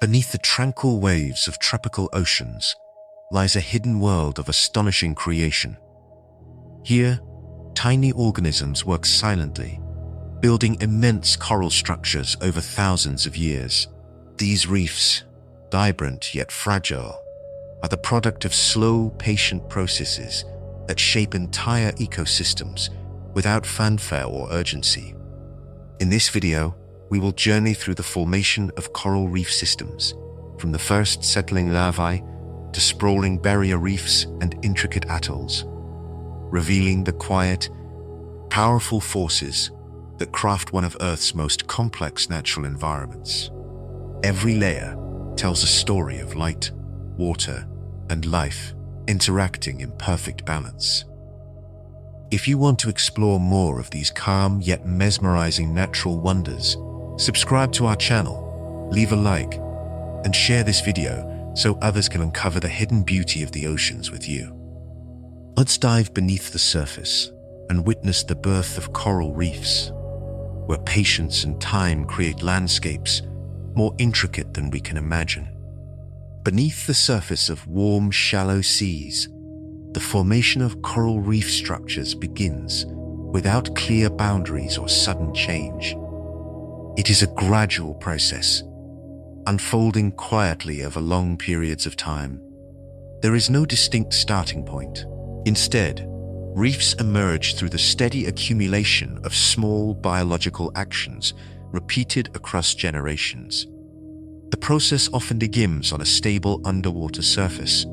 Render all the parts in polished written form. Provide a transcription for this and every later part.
Beneath the tranquil waves of tropical oceans lies a hidden world of astonishing creation. Here, tiny organisms work silently, building immense coral structures over thousands of years. These reefs, vibrant yet fragile, are the product of slow, patient processes that shape entire ecosystems without fanfare or urgency. In this video, we will journey through the formation of coral reef systems, from the first settling larvae to sprawling barrier reefs and intricate atolls, revealing the quiet, powerful forces that craft one of Earth's most complex natural environments. Every layer tells a story of light, water, and life interacting in perfect balance. If you want to explore more of these calm yet mesmerizing natural wonders, subscribe to our channel, leave a like, and share this video so others can uncover the hidden beauty of the oceans with you. Let's dive beneath the surface and witness the birth of coral reefs, where patience and time create landscapes more intricate than we can imagine. Beneath the surface of warm, shallow seas, the formation of coral reef structures begins without clear boundaries or sudden change. It is a gradual process, unfolding quietly over long periods of time. There is no distinct starting point. Instead, reefs emerge through the steady accumulation of small biological actions repeated across generations. The process often begins on a stable underwater surface.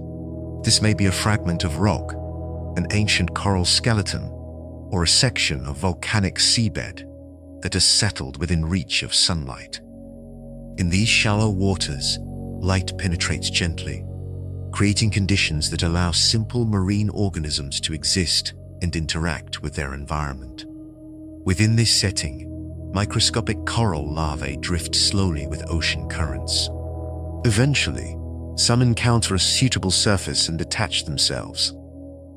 This may be a fragment of rock, an ancient coral skeleton, or a section of volcanic seabed that has settled within reach of sunlight. In these shallow waters, light penetrates gently, creating conditions that allow simple marine organisms to exist and interact with their environment. Within this setting, microscopic coral larvae drift slowly with ocean currents. Eventually, some encounter a suitable surface and detach themselves.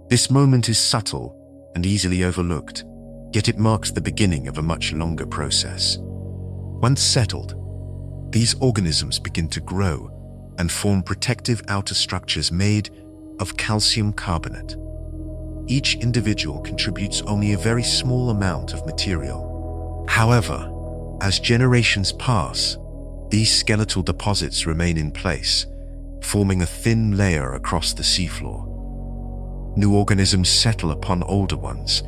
This moment is subtle and easily overlooked, yet it marks the beginning of a much longer process. Once settled, these organisms begin to grow and form protective outer structures made of calcium carbonate. Each individual contributes only a very small amount of material. However, as generations pass, these skeletal deposits remain in place, forming a thin layer across the seafloor. New organisms settle upon older ones,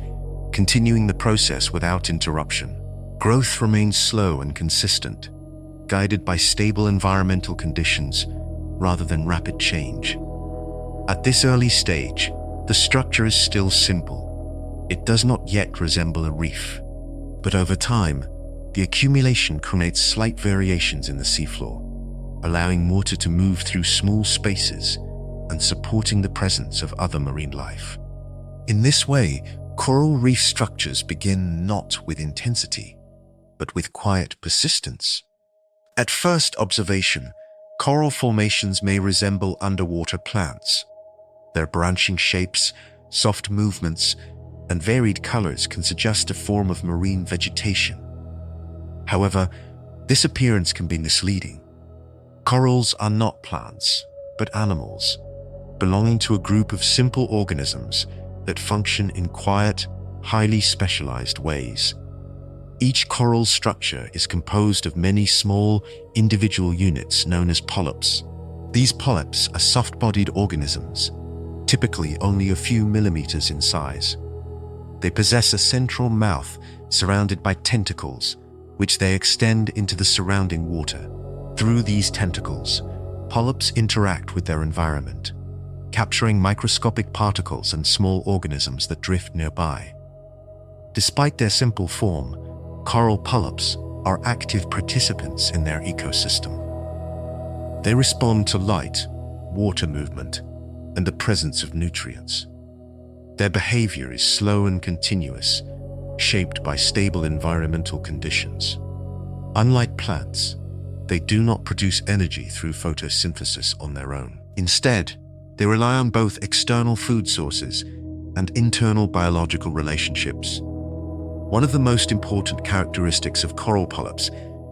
continuing the process without interruption. Growth remains slow and consistent, guided by stable environmental conditions rather than rapid change. At this early stage, the structure is still simple. It does not yet resemble a reef, but over time, the accumulation creates slight variations in the seafloor, allowing water to move through small spaces and supporting the presence of other marine life. In this way, coral reef structures begin not with intensity, but with quiet persistence. At first observation, coral formations may resemble underwater plants. Their branching shapes, soft movements, and varied colors can suggest a form of marine vegetation. However, this appearance can be misleading. Corals are not plants, but animals, belonging to a group of simple organisms that function in quiet, highly specialized ways. Each coral structure is composed of many small, individual units known as polyps. These polyps are soft-bodied organisms, typically only a few millimeters in size. They possess a central mouth surrounded by tentacles, which they extend into the surrounding water. Through these tentacles, polyps interact with their environment, capturing microscopic particles and small organisms that drift nearby. Despite their simple form, coral polyps are active participants in their ecosystem. They respond to light, water movement, and the presence of nutrients. Their behavior is slow and continuous, shaped by stable environmental conditions. Unlike plants, they do not produce energy through photosynthesis on their own. Instead, they rely on both external food sources and internal biological relationships. One of the most important characteristics of coral polyps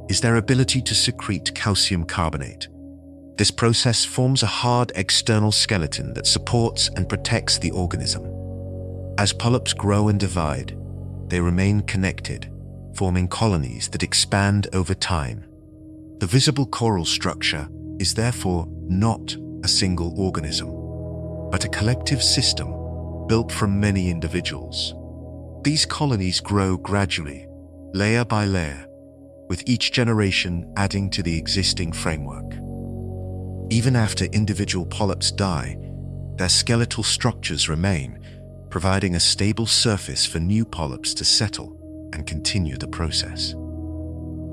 is their ability to secrete calcium carbonate, This process forms a hard external skeleton that supports and protects the organism. As polyps grow and divide, they remain connected, forming colonies that expand over time. The visible coral structure is therefore not a single organism, but a collective system built from many individuals. These colonies grow gradually, layer by layer, with each generation adding to the existing framework. Even after individual polyps die, their skeletal structures remain, providing a stable surface for new polyps to settle and continue the process.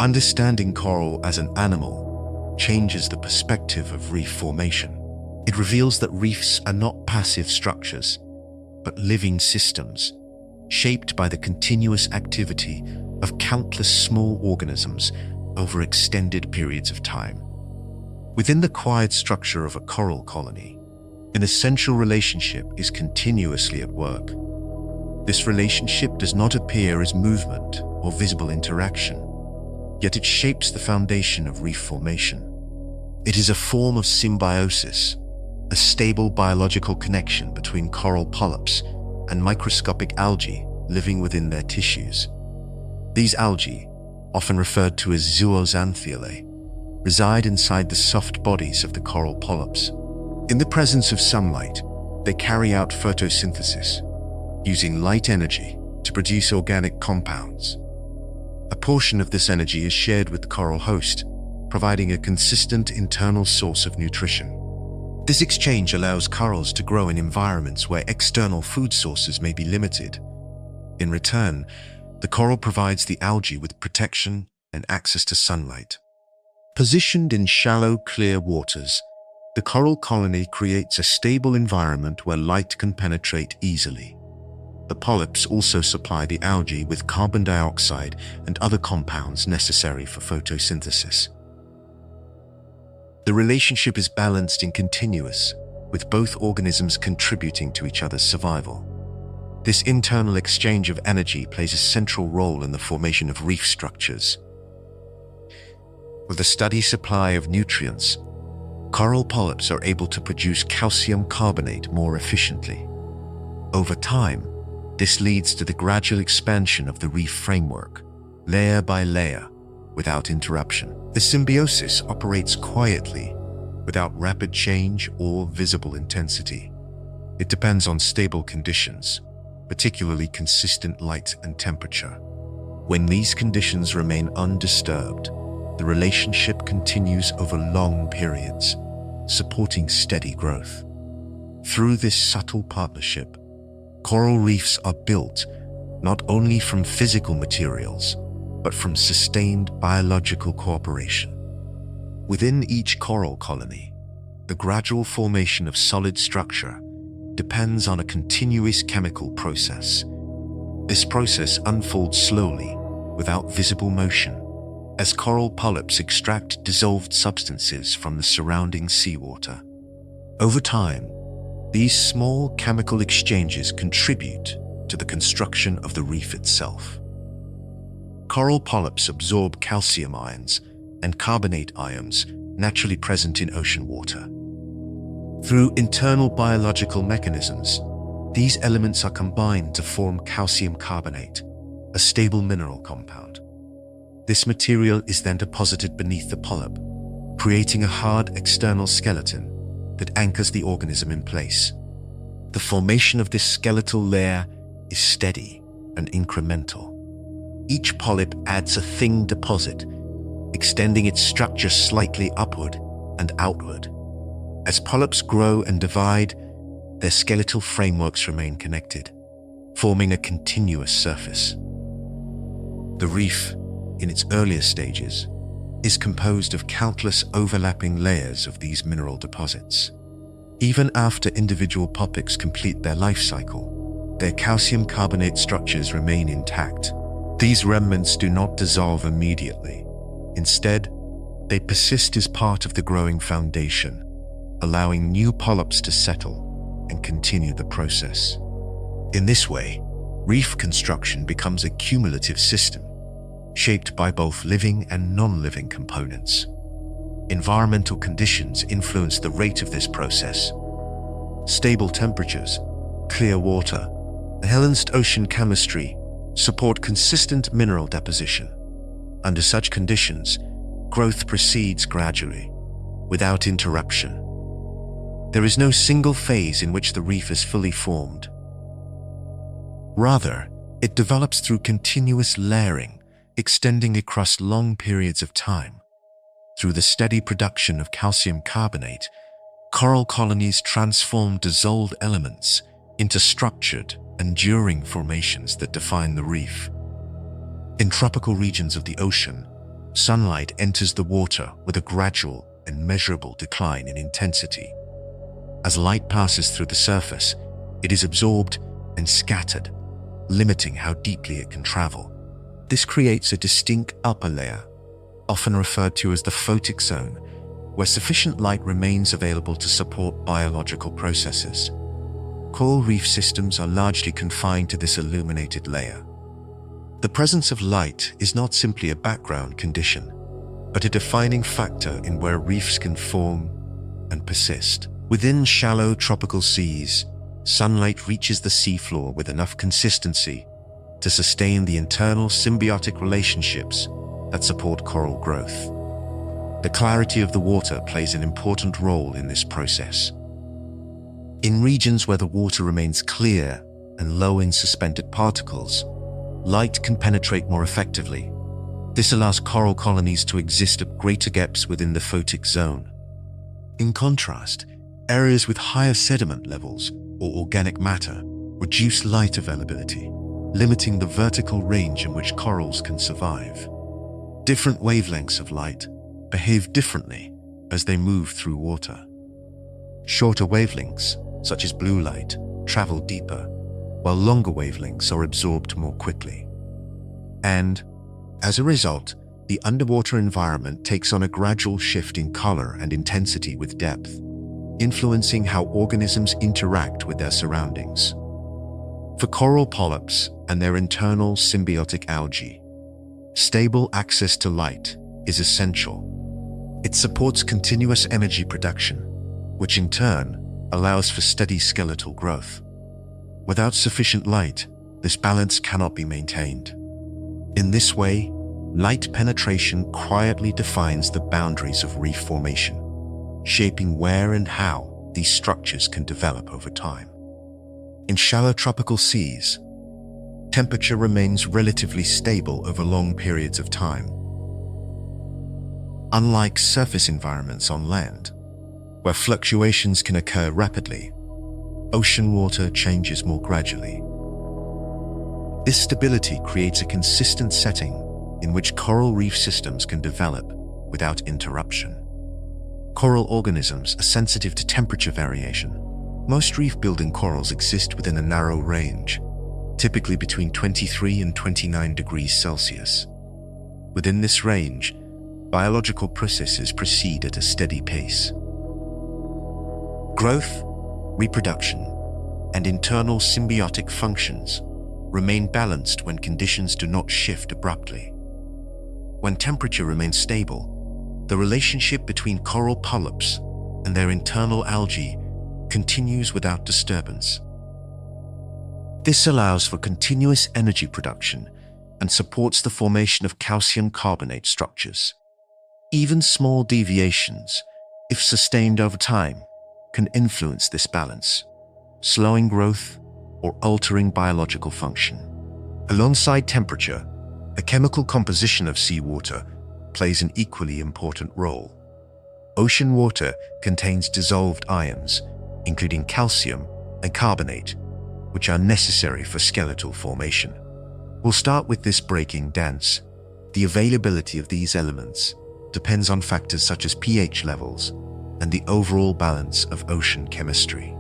Understanding coral as an animal changes the perspective of reef formation. It reveals that reefs are not passive structures, but living systems, shaped by the continuous activity of countless small organisms over extended periods of time. Within the quiet structure of a coral colony, an essential relationship is continuously at work. This relationship does not appear as movement or visible interaction, yet it shapes the foundation of reef formation. It is a form of symbiosis, a stable biological connection between coral polyps and microscopic algae living within their tissues. These algae, often referred to as zooxanthellae, reside inside the soft bodies of the coral polyps. In the presence of sunlight, they carry out photosynthesis, using light energy to produce organic compounds. A portion of this energy is shared with the coral host, providing a consistent internal source of nutrition. This exchange allows corals to grow in environments where external food sources may be limited. In return, the coral provides the algae with protection and access to sunlight. Positioned in shallow, clear waters, the coral colony creates a stable environment where light can penetrate easily. The polyps also supply the algae with carbon dioxide and other compounds necessary for photosynthesis. The relationship is balanced and continuous, with both organisms contributing to each other's survival. This internal exchange of energy plays a central role in the formation of reef structures. With a steady supply of nutrients, coral polyps are able to produce calcium carbonate more efficiently. Over time, this leads to the gradual expansion of the reef framework, layer by layer, without interruption. The symbiosis operates quietly, without rapid change or visible intensity. It depends on stable conditions, particularly consistent light and temperature. When these conditions remain undisturbed, the relationship continues over long periods, supporting steady growth. Through this subtle partnership, coral reefs are built not only from physical materials, but from sustained biological cooperation. Within each coral colony, the gradual formation of solid structure depends on a continuous chemical process. This process unfolds slowly, without visible motion, as coral polyps extract dissolved substances from the surrounding seawater. Over time, these small chemical exchanges contribute to the construction of the reef itself. Coral polyps absorb calcium ions and carbonate ions naturally present in ocean water. Through internal biological mechanisms, these elements are combined to form calcium carbonate, a stable mineral compound. This material is then deposited beneath the polyp, creating a hard external skeleton that anchors the organism in place. The formation of this skeletal layer is steady and incremental. Each polyp adds a thin deposit, extending its structure slightly upward and outward. As polyps grow and divide, their skeletal frameworks remain connected, forming a continuous surface. The reef, in its earlier stages, is composed of countless overlapping layers of these mineral deposits. Even after individual polyps complete their life cycle, their calcium carbonate structures remain intact. These remnants do not dissolve immediately. Instead, they persist as part of the growing foundation, allowing new polyps to settle and continue the process. In this way, reef construction becomes a cumulative system, shaped by both living and non-living components. Environmental conditions influence the rate of this process. Stable temperatures, clear water, and balanced ocean chemistry support consistent mineral deposition. Under such conditions, growth proceeds gradually, without interruption. There is no single phase in which the reef is fully formed. Rather, it develops through continuous layering, extending across long periods of time. Through the steady production of calcium carbonate, coral colonies transform dissolved elements into structured, enduring formations that define the reef. In tropical regions of the ocean, sunlight enters the water with a gradual and measurable decline in intensity. As light passes through the surface, it is absorbed and scattered, limiting how deeply it can travel. This creates a distinct upper layer, often referred to as the photic zone, where sufficient light remains available to support biological processes. Coral reef systems are largely confined to this illuminated layer. The presence of light is not simply a background condition, but a defining factor in where reefs can form and persist. Within shallow tropical seas, sunlight reaches the seafloor with enough consistency to sustain the internal symbiotic relationships that support coral growth. The clarity of the water plays an important role in this process. In regions where the water remains clear and low in suspended particles, light can penetrate more effectively. This allows coral colonies to exist at greater depths within the photic zone. In contrast, areas with higher sediment levels or organic matter reduce light availability, limiting the vertical range in which corals can survive. Different wavelengths of light behave differently as they move through water. Shorter wavelengths, such as blue light, travel deeper, while longer wavelengths are absorbed more quickly. And, as a result, the underwater environment takes on a gradual shift in color and intensity with depth, influencing how organisms interact with their surroundings. For coral polyps and their internal symbiotic algae, stable access to light is essential. It supports continuous energy production, which in turn allows for steady skeletal growth. Without sufficient light, this balance cannot be maintained. In this way, light penetration quietly defines the boundaries of reef formation, shaping where and how these structures can develop over time. In shallow tropical seas, temperature remains relatively stable over long periods of time. Unlike surface environments on land, where fluctuations can occur rapidly, ocean water changes more gradually. This stability creates a consistent setting in which coral reef systems can develop without interruption. Coral organisms are sensitive to temperature variation. Most reef-building corals exist within a narrow range, typically between 23 and 29 degrees Celsius. Within this range, biological processes proceed at a steady pace. Growth, reproduction, and internal symbiotic functions remain balanced when conditions do not shift abruptly. When temperature remains stable, the relationship between coral polyps and their internal algae continues without disturbance. This allows for continuous energy production and supports the formation of calcium carbonate structures. Even small deviations, if sustained over time, can influence this balance, slowing growth or altering biological function. Alongside temperature, the chemical composition of seawater plays an equally important role. Ocean water contains dissolved ions, including calcium and carbonate, which are necessary for skeletal formation. We'll start with this breaking dance. The availability of these elements depends on factors such as pH levels and the overall balance of ocean chemistry.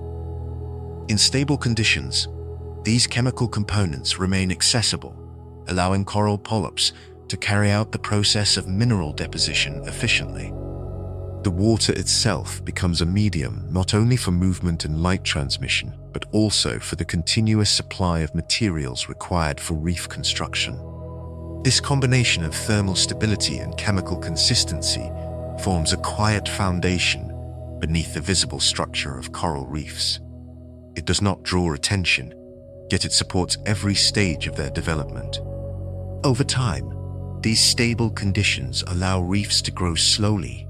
In stable conditions, these chemical components remain accessible, allowing coral polyps to carry out the process of mineral deposition efficiently. The water itself becomes a medium not only for movement and light transmission, but also for the continuous supply of materials required for reef construction. This combination of thermal stability and chemical consistency forms a quiet foundation beneath the visible structure of coral reefs. It does not draw attention, yet it supports every stage of their development. Over time, these stable conditions allow reefs to grow slowly,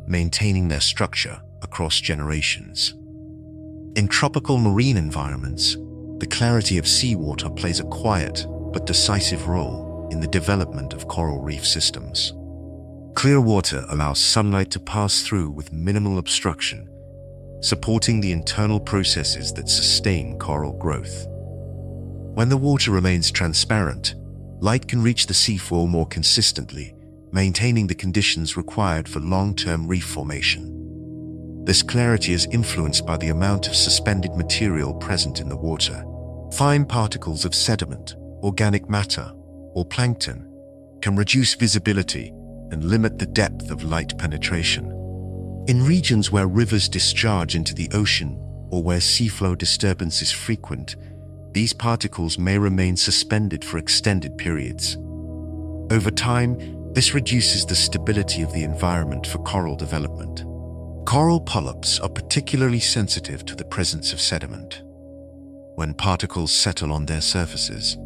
maintaining their structure across generations. In tropical marine environments, the clarity of seawater plays a quiet but decisive role in the development of coral reef systems. Clear water allows sunlight to pass through with minimal obstruction, supporting the internal processes that sustain coral growth. When the water remains transparent, light can reach the seafloor more consistently, maintaining the conditions required for long-term reef formation. This clarity is influenced by the amount of suspended material present in the water. Fine particles of sediment, organic matter, or plankton can reduce visibility and limit the depth of light penetration. In regions where rivers discharge into the ocean or where seaflow disturbance is frequent, these particles may remain suspended for extended periods. Over time, this reduces the stability of the environment for coral development. Coral polyps are particularly sensitive to the presence of sediment. When particles settle on their surfaces,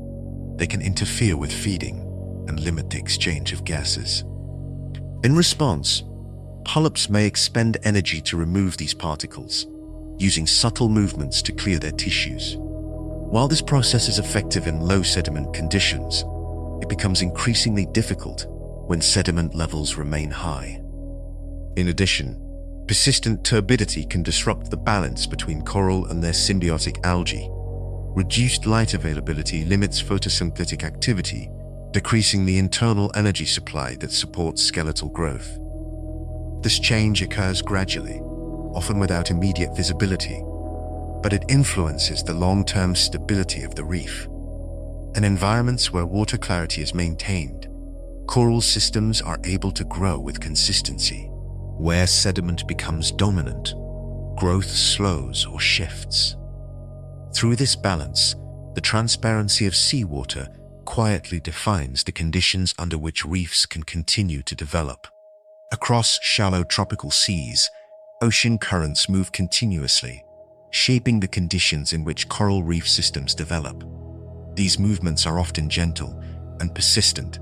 they can interfere with feeding and limit the exchange of gases. In response, polyps may expend energy to remove these particles, using subtle movements to clear their tissues. While this process is effective in low sediment conditions, it becomes increasingly difficult when sediment levels remain high. In addition, persistent turbidity can disrupt the balance between coral and their symbiotic algae. Reduced light availability limits photosynthetic activity, decreasing the internal energy supply that supports skeletal growth. This change occurs gradually, often without immediate visibility, but it influences the long-term stability of the reef. In environments where water clarity is maintained, coral systems are able to grow with consistency. Where sediment becomes dominant, growth slows or shifts. Through this balance, the transparency of seawater quietly defines the conditions under which reefs can continue to develop. Across shallow tropical seas, ocean currents move continuously, shaping the conditions in which coral reef systems develop. These movements are often gentle and persistent,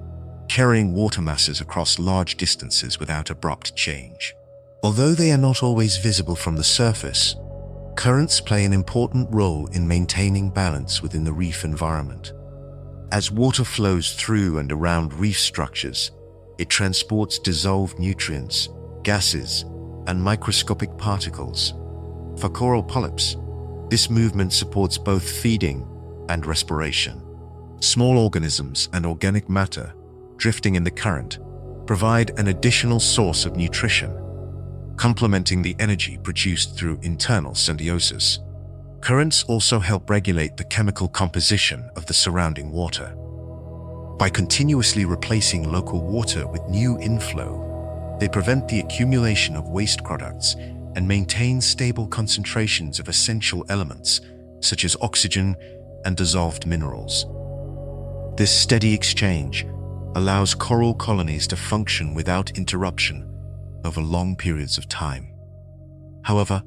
carrying water masses across large distances without abrupt change. Although they are not always visible from the surface, currents play an important role in maintaining balance within the reef environment. As water flows through and around reef structures, it transports dissolved nutrients, gases, and microscopic particles. For coral polyps, this movement supports both feeding and respiration. Small organisms and organic matter drifting in the current provide an additional source of nutrition, complementing the energy produced through internal symbiosis. Currents also help regulate the chemical composition of the surrounding water. By continuously replacing local water with new inflow, they prevent the accumulation of waste products and maintain stable concentrations of essential elements such as oxygen and dissolved minerals. This steady exchange allows coral colonies to function without interruption over long periods of time. However,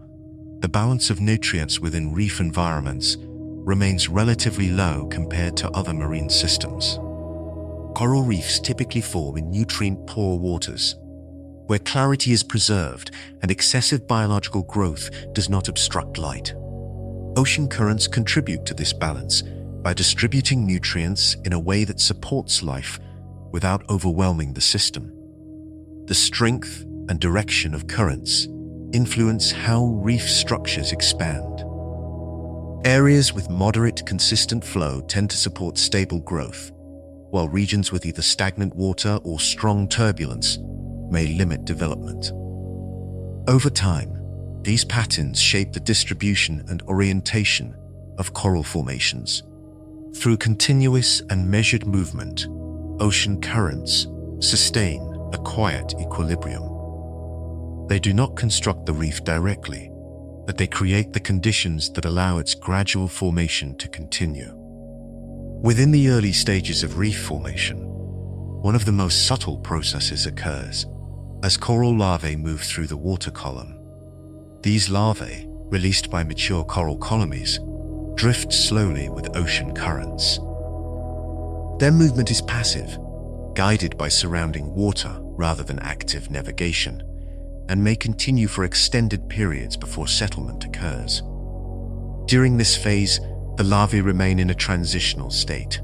the balance of nutrients within reef environments remains relatively low compared to other marine systems. Coral reefs typically form in nutrient-poor waters, where clarity is preserved and excessive biological growth does not obstruct light. Ocean currents contribute to this balance by distributing nutrients in a way that supports life without overwhelming the system. The strength and direction of currents influence how reef structures expand. Areas with moderate, consistent flow tend to support stable growth, while regions with either stagnant water or strong turbulence may limit development. Over time, these patterns shape the distribution and orientation of coral formations. Through continuous and measured movement, ocean currents sustain a quiet equilibrium. They do not construct the reef directly, but they create the conditions that allow its gradual formation to continue. Within the early stages of reef formation, one of the most subtle processes occurs: as coral larvae move through the water column. These larvae, released by mature coral colonies, drift slowly with ocean currents. Their movement is passive, guided by surrounding water rather than active navigation, and may continue for extended periods before settlement occurs. During this phase, the larvae remain in a transitional state.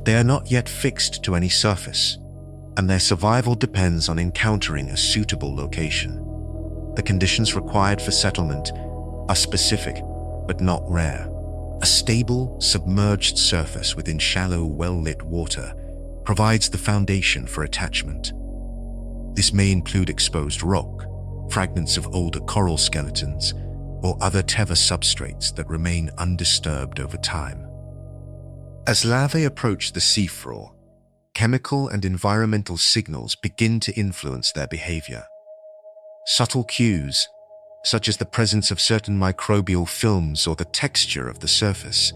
They are not yet fixed to any surface, and their survival depends on encountering a suitable location. The conditions required for settlement are specific, but not rare. A stable, submerged surface within shallow, well-lit water provides the foundation for attachment. This may include exposed rock, fragments of older coral skeletons, or other teva substrates that remain undisturbed over time. As larvae approach the seafloor, chemical and environmental signals begin to influence their behavior. Subtle cues, such as the presence of certain microbial films or the texture of the surface,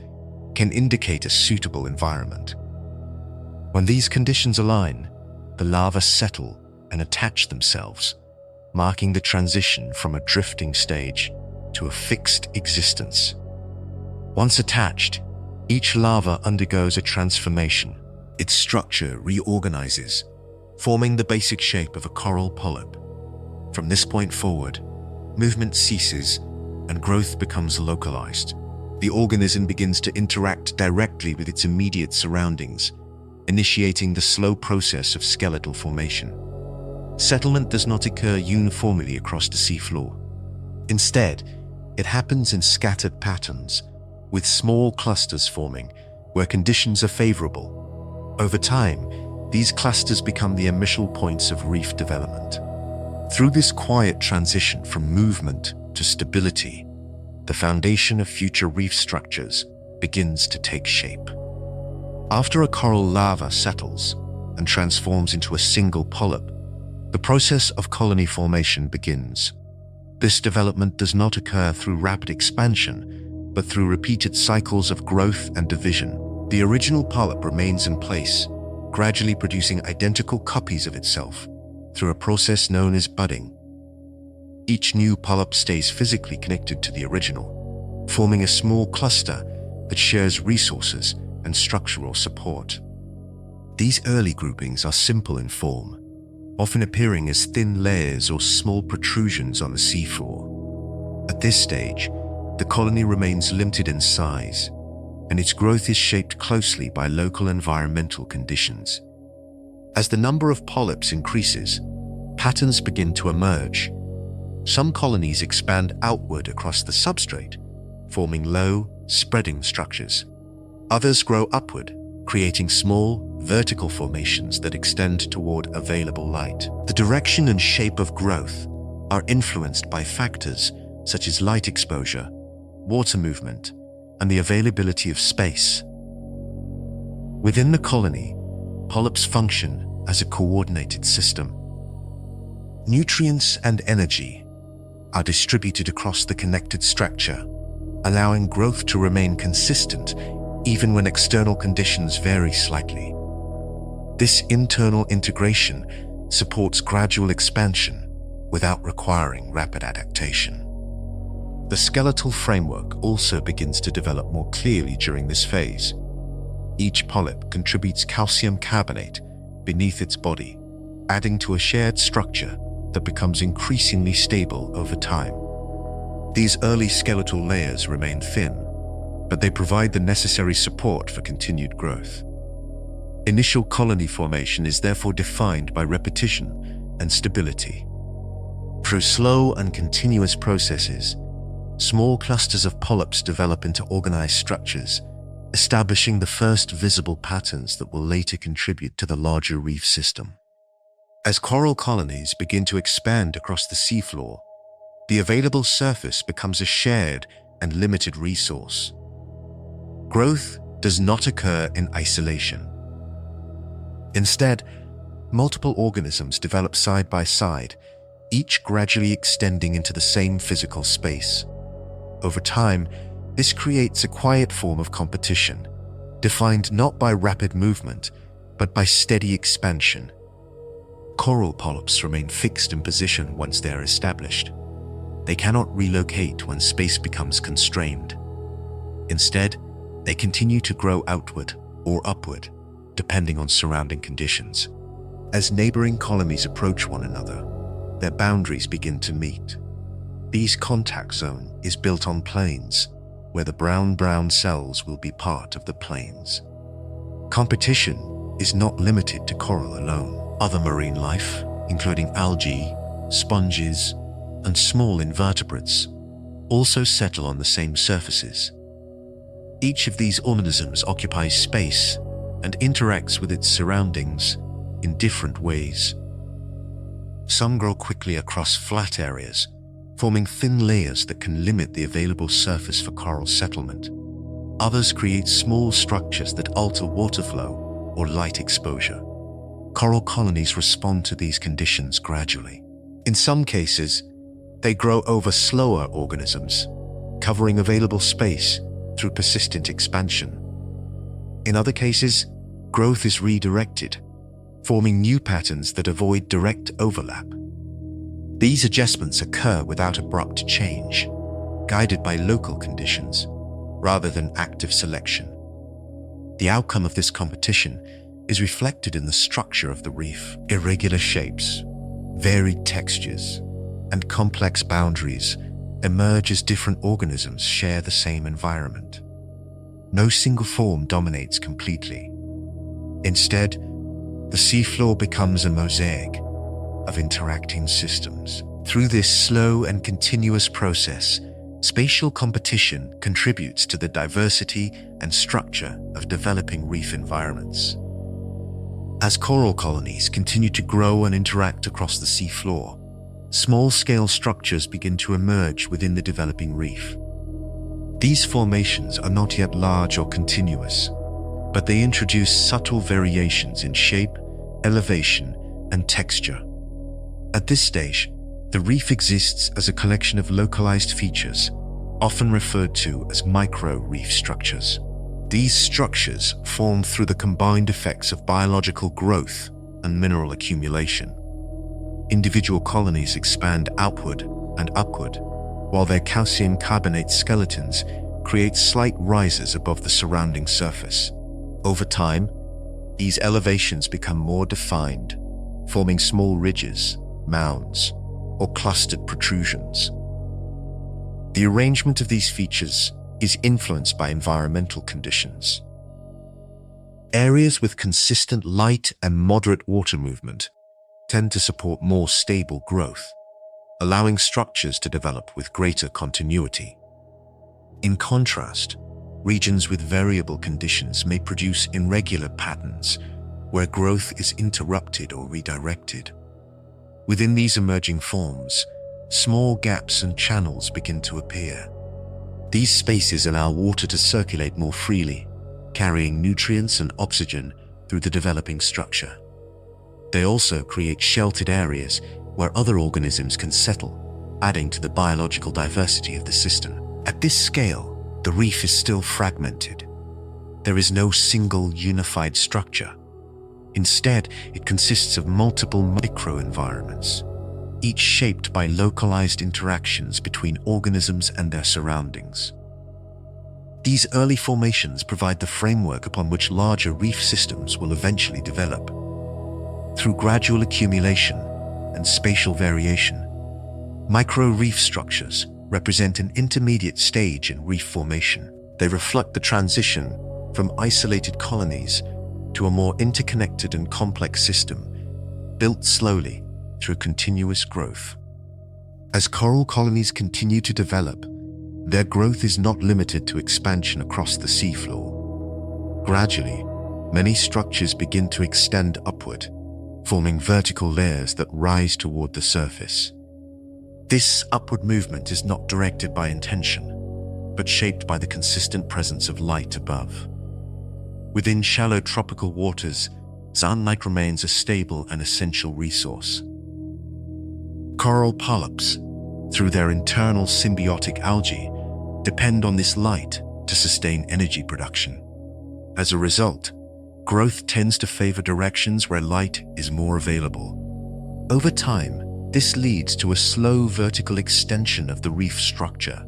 can indicate a suitable environment. When these conditions align, the larvae settle and attach themselves, marking the transition from a drifting stage to a fixed existence. Once attached, each larva undergoes a transformation. Its structure reorganizes, forming the basic shape of a coral polyp. From this point forward, movement ceases and growth becomes localized. The organism begins to interact directly with its immediate surroundings, initiating the slow process of skeletal formation. Settlement does not occur uniformly across the seafloor. Instead, it happens in scattered patterns, with small clusters forming where conditions are favorable. Over time, these clusters become the initial points of reef development. Through this quiet transition from movement to stability, the foundation of future reef structures begins to take shape. After a coral larva settles and transforms into a single polyp, the process of colony formation begins. This development does not occur through rapid expansion, but through repeated cycles of growth and division. The original polyp remains in place, gradually producing identical copies of itself through a process known as budding. Each new polyp stays physically connected to the original, forming a small cluster that shares resources and structural support. These early groupings are simple in form, often appearing as thin layers or small protrusions on the seafloor. At this stage, the colony remains limited in size, and its growth is shaped closely by local environmental conditions. As the number of polyps increases, patterns begin to emerge. Some colonies expand outward across the substrate, forming low, spreading structures. Others grow upward, creating small, vertical formations that extend toward available light. The direction and shape of growth are influenced by factors such as light exposure, water movement, and the availability of space. Within the colony, polyps function as a coordinated system. Nutrients and energy are distributed across the connected structure, allowing growth to remain consistent even when external conditions vary slightly. This internal integration supports gradual expansion without requiring rapid adaptation. The skeletal framework also begins to develop more clearly during this phase. Each polyp contributes calcium carbonate beneath its body, adding to a shared structure that becomes increasingly stable over time. These early skeletal layers remain thin, but they provide the necessary support for continued growth. Initial colony formation is therefore defined by repetition and stability. Through slow and continuous processes, small clusters of polyps develop into organized structures, establishing the first visible patterns that will later contribute to the larger reef system. As coral colonies begin to expand across the seafloor, the available surface becomes a shared and limited resource. Growth does not occur in isolation. Instead, multiple organisms develop side by side, each gradually extending into the same physical space. Over time, this creates a quiet form of competition, defined not by rapid movement, but by steady expansion. Coral polyps remain fixed in position once they are established. They cannot relocate when space becomes constrained. Instead, they continue to grow outward or upward, depending on surrounding conditions. As neighboring colonies approach one another, their boundaries begin to meet. This contact zone is built on plains, where the brown cells will be part of the plains. Competition is not limited to coral alone. Other marine life, including algae, sponges, and small invertebrates, also settle on the same surfaces. Each of these organisms occupies space and interacts with its surroundings in different ways. Some grow quickly across flat areas, forming thin layers that can limit the available surface for coral settlement. Others create small structures that alter water flow or light exposure. Coral colonies respond to these conditions gradually. In some cases, they grow over slower organisms, covering available space through persistent expansion. In other cases, growth is redirected, forming new patterns that avoid direct overlap. These adjustments occur without abrupt change, guided by local conditions, rather than active selection. The outcome of this competition is reflected in the structure of the reef. Irregular shapes, varied textures, and complex boundaries emerge as different organisms share the same environment. No single form dominates completely. Instead, the seafloor becomes a mosaic of interacting systems. Through this slow and continuous process, spatial competition contributes to the diversity and structure of developing reef environments. As coral colonies continue to grow and interact across the seafloor, small-scale structures begin to emerge within the developing reef. These formations are not yet large or continuous, but they introduce subtle variations in shape, elevation, and texture. At this stage, the reef exists as a collection of localized features, often referred to as micro-reef structures. These structures form through the combined effects of biological growth and mineral accumulation. Individual colonies expand outward and upward, while their calcium carbonate skeletons create slight rises above the surrounding surface. Over time, these elevations become more defined, forming small ridges, mounds, or clustered protrusions. The arrangement of these features is influenced by environmental conditions. Areas with consistent light and moderate water movement tend to support more stable growth, allowing structures to develop with greater continuity. In contrast, regions with variable conditions may produce irregular patterns where growth is interrupted or redirected. Within these emerging forms, small gaps and channels begin to appear. These spaces allow water to circulate more freely, carrying nutrients and oxygen through the developing structure. They also create sheltered areas where other organisms can settle, adding to the biological diversity of the system. At this scale, the reef is still fragmented. There is no single unified structure. Instead, it consists of multiple microenvironments, each shaped by localized interactions between organisms and their surroundings. These early formations provide the framework upon which larger reef systems will eventually develop. Through gradual accumulation and spatial variation, micro-reef structures represent an intermediate stage in reef formation. They reflect the transition from isolated colonies to a more interconnected and complex system, built slowly through continuous growth. As coral colonies continue to develop, their growth is not limited to expansion across the seafloor. Gradually, many structures begin to extend upward, forming vertical layers that rise toward the surface. This upward movement is not directed by intention, but shaped by the consistent presence of light above. Within shallow tropical waters, sunlight remains a stable and essential resource. Coral polyps, through their internal symbiotic algae, depend on this light to sustain energy production. As a result, growth tends to favor directions where light is more available, Over time, this leads to a slow vertical extension of the reef structure.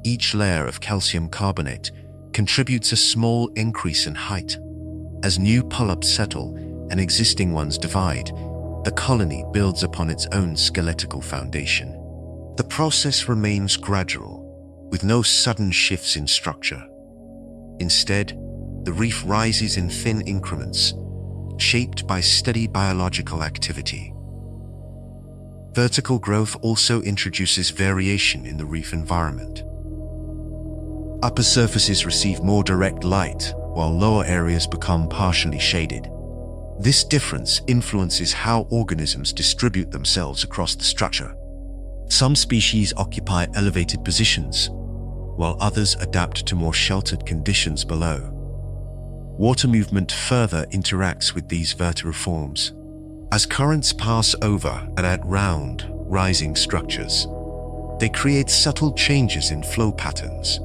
Each layer of calcium carbonate contributes a small increase in height. As new polyps settle and existing ones divide, the colony builds upon its own skeletal foundation. The process remains gradual, with no sudden shifts in structure. Instead, the reef rises in thin increments, shaped by steady biological activity. Vertical growth also introduces variation in the reef environment. Upper surfaces receive more direct light, while lower areas become partially shaded. This difference influences how organisms distribute themselves across the structure. Some species occupy elevated positions, while others adapt to more sheltered conditions below. Water movement further interacts with these vertiforms. As currents pass over and around rising structures, they create subtle changes in flow patterns.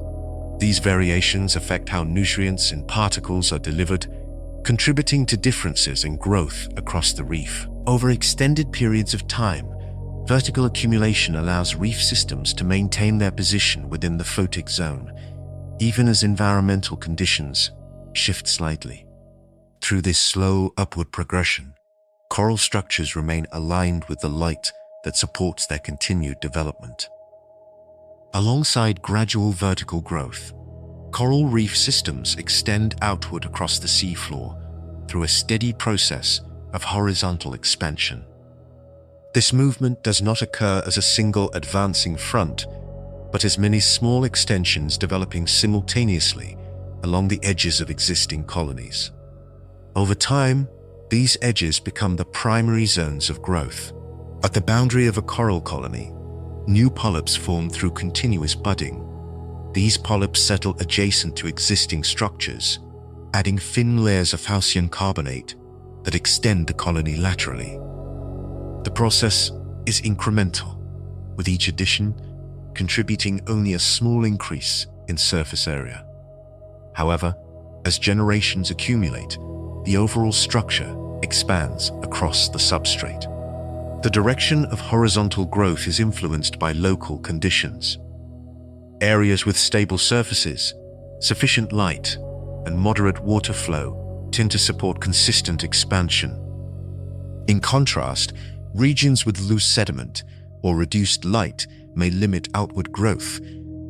These variations affect how nutrients and particles are delivered, contributing to differences in growth across the reef. Over extended periods of time, vertical accumulation allows reef systems to maintain their position within the photic zone, even as environmental conditions shift slightly. Through this slow upward progression, coral structures remain aligned with the light that supports their continued development. Alongside gradual vertical growth, coral reef systems extend outward across the seafloor through a steady process of horizontal expansion. This movement does not occur as a single advancing front, but as many small extensions developing simultaneously along the edges of existing colonies. Over time, these edges become the primary zones of growth. At the boundary of a coral colony, new polyps form through continuous budding. These polyps settle adjacent to existing structures, adding thin layers of calcium carbonate that extend the colony laterally. The process is incremental, with each addition contributing only a small increase in surface area. However, as generations accumulate, the overall structure expands across the substrate. The direction of horizontal growth is influenced by local conditions. Areas with stable surfaces, sufficient light, and moderate water flow tend to support consistent expansion. In contrast, regions with loose sediment or reduced light may limit outward growth,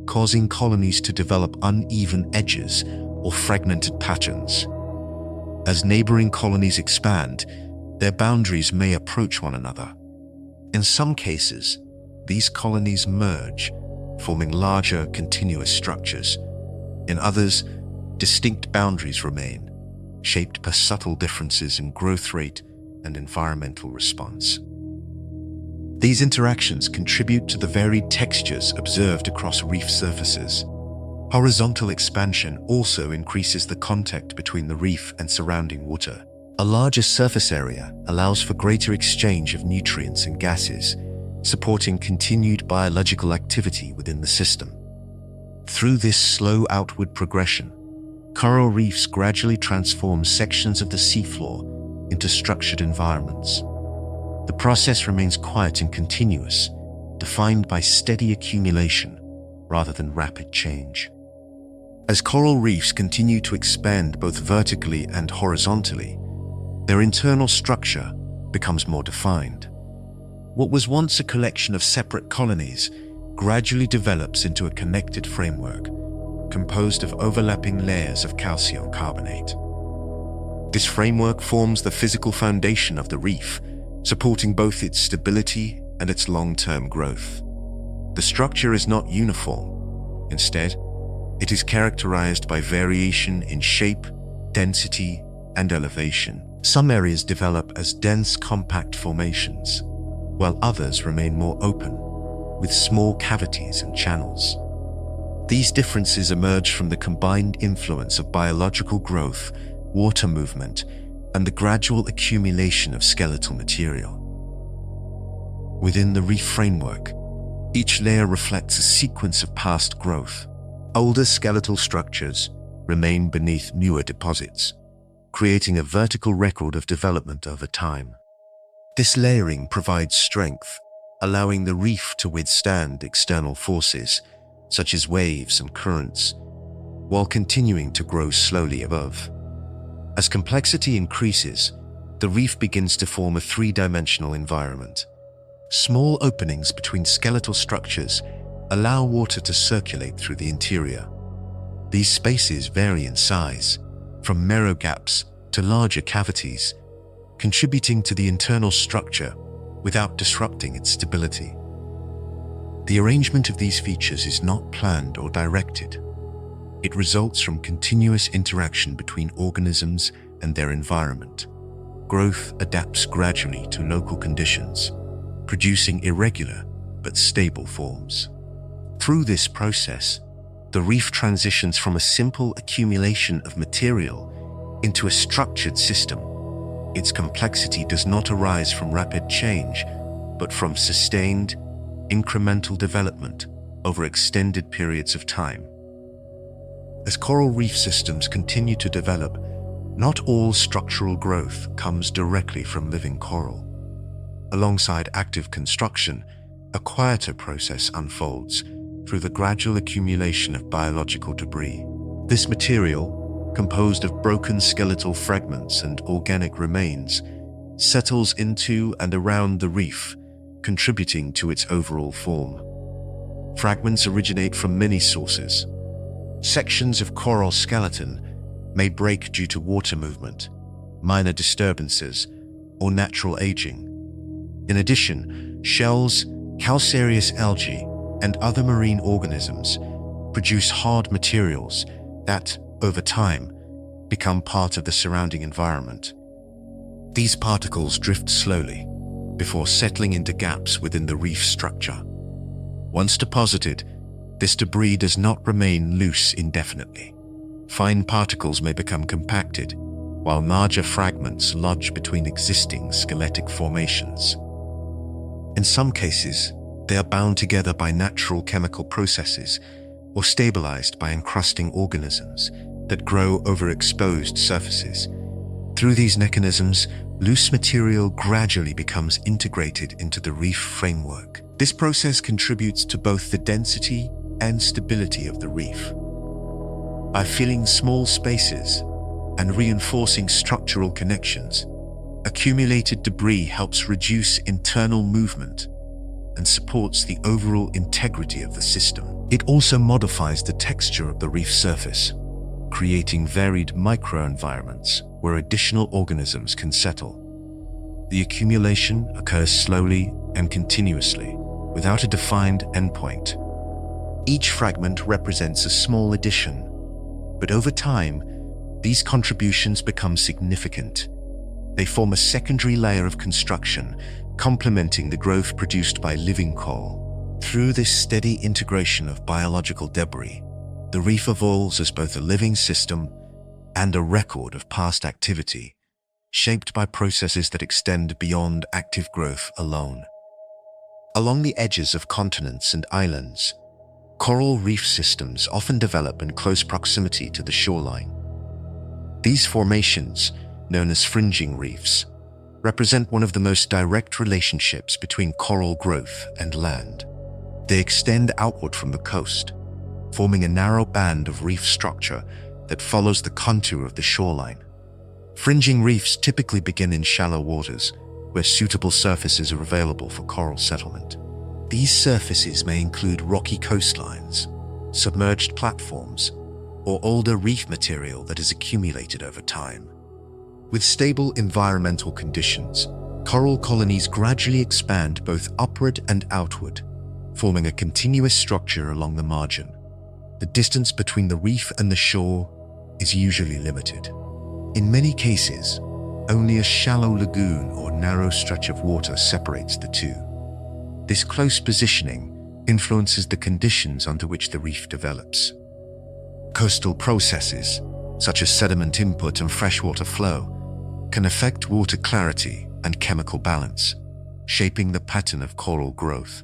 causing colonies to develop uneven edges or fragmented patterns. As neighboring colonies expand, their boundaries may approach one another. In some cases, these colonies merge, forming larger continuous structures. In others, distinct boundaries remain, shaped by subtle differences in growth rate and environmental response. These interactions contribute to the varied textures observed across reef surfaces. Horizontal expansion also increases the contact between the reef and surrounding water. A larger surface area allows for greater exchange of nutrients and gases, supporting continued biological activity within the system. Through this slow outward progression, coral reefs gradually transform sections of the seafloor into structured environments. The process remains quiet and continuous, defined by steady accumulation rather than rapid change. As coral reefs continue to expand both vertically and horizontally, their internal structure becomes more defined. What was once a collection of separate colonies gradually develops into a connected framework, composed of overlapping layers of calcium carbonate. This framework forms the physical foundation of the reef, supporting both its stability and its long-term growth. The structure is not uniform. Instead, it is characterized by variation in shape, density, and elevation. Some areas develop as dense, compact formations, while others remain more open, with small cavities and channels. These differences emerge from the combined influence of biological growth, water movement, and the gradual accumulation of skeletal material. Within the reef framework, each layer reflects a sequence of past growth. Older skeletal structures remain beneath newer deposits, creating a vertical record of development over time. This layering provides strength, allowing the reef to withstand external forces, such as waves and currents, while continuing to grow slowly above. As complexity increases, the reef begins to form a three-dimensional environment. Small openings between skeletal structures allow water to circulate through the interior. These spaces vary in size, from narrow gaps to larger cavities, contributing to the internal structure without disrupting its stability. The arrangement of these features is not planned or directed. It results from continuous interaction between organisms and their environment. Growth adapts gradually to local conditions, producing irregular but stable forms. Through this process, the reef transitions from a simple accumulation of material into a structured system. Its complexity does not arise from rapid change, but from sustained, incremental development over extended periods of time. As coral reef systems continue to develop, not all structural growth comes directly from living coral. Alongside active construction, a quieter process unfolds through the gradual accumulation of biological debris. This material, composed of broken skeletal fragments and organic remains, settles into and around the reef, contributing to its overall form. Fragments originate from many sources. Sections of coral skeleton may break due to water movement, minor disturbances, or natural aging. In addition, shells, calcareous algae, and other marine organisms produce hard materials that, over time, become part of the surrounding environment. These particles drift slowly before settling into gaps within the reef structure. Once deposited, this debris does not remain loose indefinitely. Fine particles may become compacted, while larger fragments lodge between existing skeletic formations. In some cases, they are bound together by natural chemical processes or stabilized by encrusting organisms that grow over exposed surfaces. Through these mechanisms, loose material gradually becomes integrated into the reef framework. This process contributes to both the density and stability of the reef. By filling small spaces and reinforcing structural connections, accumulated debris helps reduce internal movement and supports the overall integrity of the system. It also modifies the texture of the reef surface, creating varied microenvironments where additional organisms can settle. The accumulation occurs slowly and continuously, without a defined endpoint. Each fragment represents a small addition, but over time, these contributions become significant. They form a secondary layer of construction, complementing the growth produced by living coral. Through this steady integration of biological debris, the reef evolves as both a living system and a record of past activity, shaped by processes that extend beyond active growth alone. Along the edges of continents and islands, coral reef systems often develop in close proximity to the shoreline. These formations, known as fringing reefs, represent one of the most direct relationships between coral growth and land. They extend outward from the coast, forming a narrow band of reef structure that follows the contour of the shoreline. Fringing reefs typically begin in shallow waters, where suitable surfaces are available for coral settlement. These surfaces may include rocky coastlines, submerged platforms, or older reef material that has accumulated over time. With stable environmental conditions, coral colonies gradually expand both upward and outward, forming a continuous structure along the margin. The distance between the reef and the shore is usually limited. In many cases, only a shallow lagoon or narrow stretch of water separates the two. This close positioning influences the conditions under which the reef develops. Coastal processes, such as sediment input and freshwater flow, can affect water clarity and chemical balance, shaping the pattern of coral growth.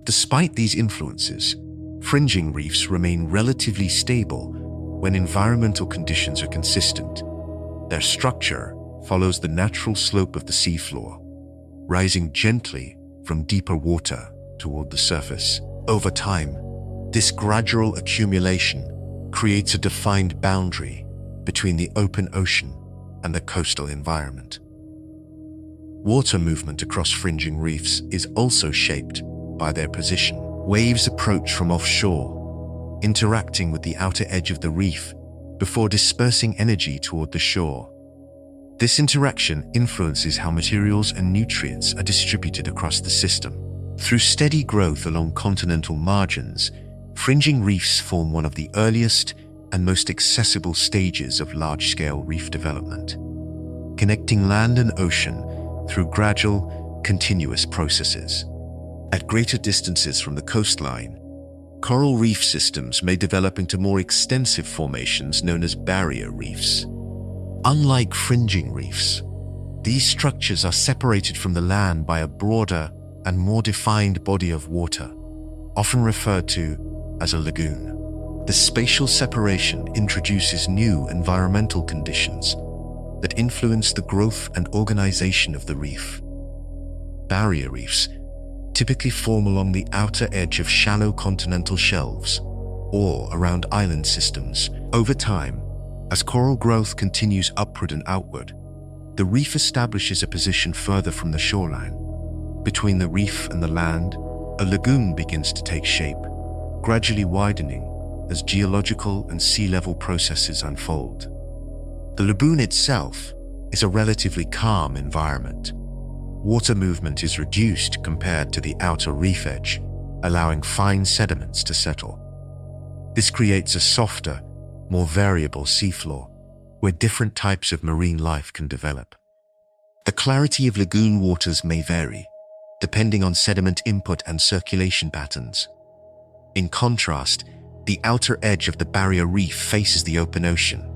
Despite these influences, fringing reefs remain relatively stable when environmental conditions are consistent. Their structure follows the natural slope of the seafloor, rising gently from deeper water toward the surface. Over time, this gradual accumulation creates a defined boundary between the open ocean and the coastal environment. Water movement across fringing reefs is also shaped by their position. Waves approach from offshore, interacting with the outer edge of the reef before dispersing energy toward the shore. This interaction influences how materials and nutrients are distributed across the system. Through steady growth along continental margins, fringing reefs form one of the earliest and most accessible stages of large-scale reef development, connecting land and ocean through gradual, continuous processes. At greater distances from the coastline, coral reef systems may develop into more extensive formations known as barrier reefs. Unlike fringing reefs, these structures are separated from the land by a broader and more defined body of water, often referred to as a lagoon. The spatial separation introduces new environmental conditions that influence the growth and organization of the reef. Barrier reefs typically form along the outer edge of shallow continental shelves or around island systems. Over time, as coral growth continues upward and outward, the reef establishes a position further from the shoreline. Between the reef and the land, a lagoon begins to take shape, gradually widening as geological and sea level processes unfold. The lagoon itself is a relatively calm environment. Water movement is reduced compared to the outer reef edge, allowing fine sediments to settle. This creates a softer, more variable seafloor, where different types of marine life can develop. The clarity of lagoon waters may vary, depending on sediment input and circulation patterns. In contrast, the outer edge of the barrier reef faces the open ocean.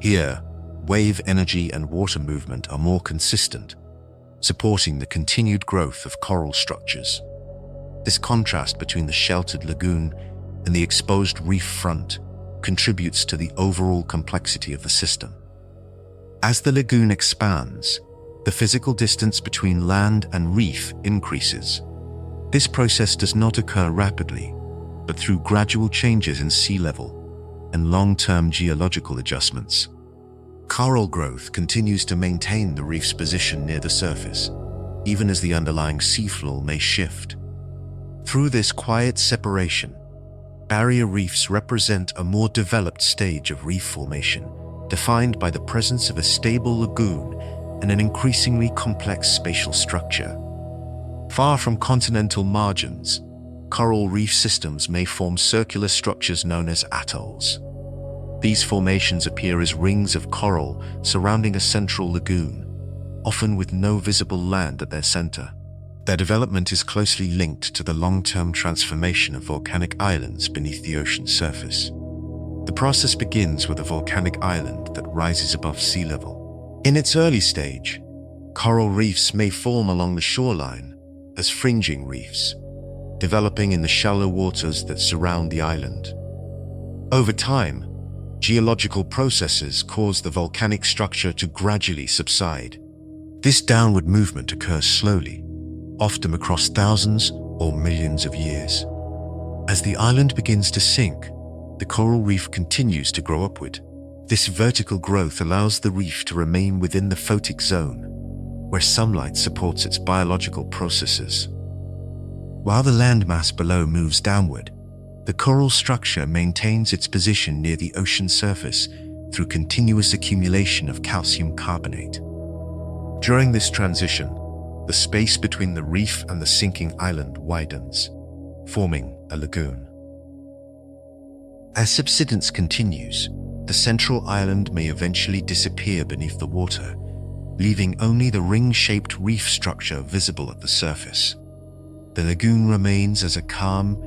Here, wave energy and water movement are more consistent, supporting the continued growth of coral structures. This contrast between the sheltered lagoon and the exposed reef front contributes to the overall complexity of the system. As the lagoon expands, the physical distance between land and reef increases. This process does not occur rapidly, but through gradual changes in sea level and long-term geological adjustments. Coral growth continues to maintain the reef's position near the surface, even as the underlying seafloor may shift. Through this quiet separation, barrier reefs represent a more developed stage of reef formation, defined by the presence of a stable lagoon and an increasingly complex spatial structure. Far from continental margins, coral reef systems may form circular structures known as atolls. These formations appear as rings of coral surrounding a central lagoon, often with no visible land at their center. Their development is closely linked to the long-term transformation of volcanic islands beneath the ocean surface. The process begins with a volcanic island that rises above sea level. In its early stage, coral reefs may form along the shoreline as fringing reefs, developing in the shallow waters that surround the island. Over time, geological processes cause the volcanic structure to gradually subside. This downward movement occurs slowly, often across thousands or millions of years. As the island begins to sink, the coral reef continues to grow upward. This vertical growth allows the reef to remain within the photic zone, where sunlight supports its biological processes. While the landmass below moves downward, the coral structure maintains its position near the ocean surface through continuous accumulation of calcium carbonate. During this transition, the space between the reef and the sinking island widens, forming a lagoon. As subsidence continues, the central island may eventually disappear beneath the water, leaving only the ring-shaped reef structure visible at the surface. The lagoon remains as a calm,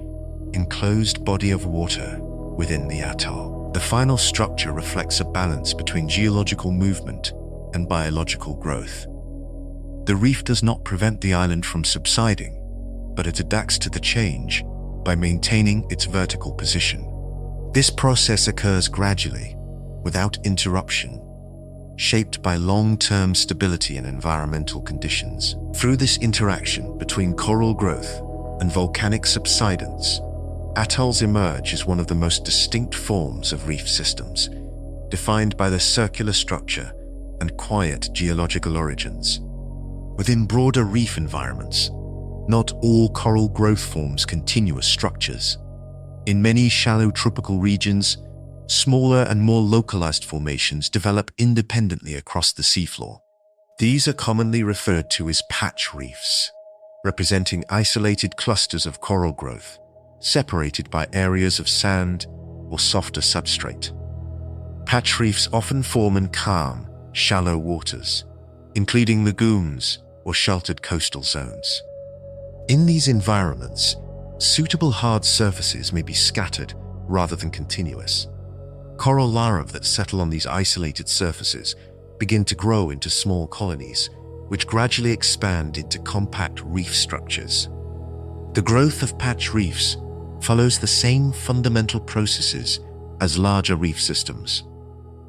enclosed body of water within the atoll. The final structure reflects a balance between geological movement and biological growth. The reef does not prevent the island from subsiding, but it adapts to the change by maintaining its vertical position. This process occurs gradually, without interruption, shaped by long-term stability and environmental conditions. Through this interaction between coral growth and volcanic subsidence, atolls emerge as one of the most distinct forms of reef systems, defined by their circular structure and quiet geological origins. Within broader reef environments, not all coral growth forms continuous structures. In many shallow tropical regions, smaller and more localized formations develop independently across the seafloor. These are commonly referred to as patch reefs, representing isolated clusters of coral growth, separated by areas of sand or softer substrate. Patch reefs often form in calm, shallow waters, including lagoons or sheltered coastal zones. In these environments, suitable hard surfaces may be scattered rather than continuous. Coral larvae that settle on these isolated surfaces begin to grow into small colonies, which gradually expand into compact reef structures. The growth of patch reefs follows the same fundamental processes as larger reef systems.